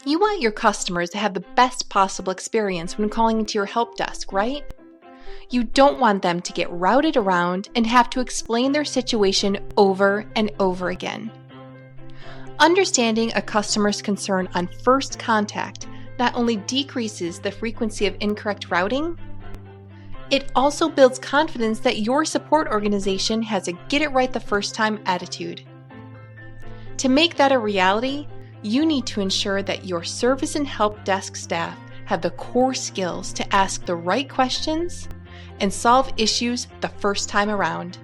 You want your customers to have the best possible experience when calling into your help desk, right? You don't want them to get routed around and have to explain their situation over and over again. Understanding a customer's concern on first contact not only decreases the frequency of incorrect routing, it also builds confidence that your support organization has a get it right the first time attitude. To make that a reality, you need to ensure that your service and help desk staff have the core skills to ask the right questions and solve issues the first time around.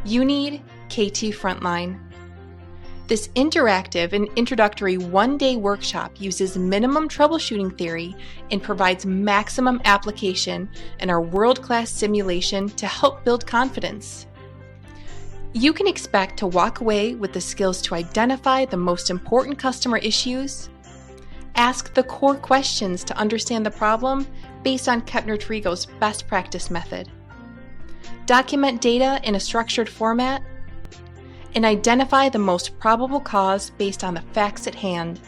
You need KT Frontline. This interactive and introductory one-day workshop uses minimum troubleshooting theory and provides maximum application in our world-class simulation to help build confidence. You can expect to walk away with the skills to identify the most important customer issues, ask the core questions to understand the problem based on Kepner Tregoe's best practice method, document data in a structured format, and identify the most probable cause based on the facts at hand.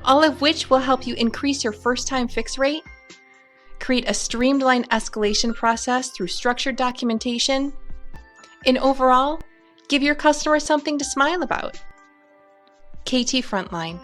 All of which will help you increase your first-time fix rate, create a streamlined escalation process through structured documentation, and overall, give your customers something to smile about. KT Frontline.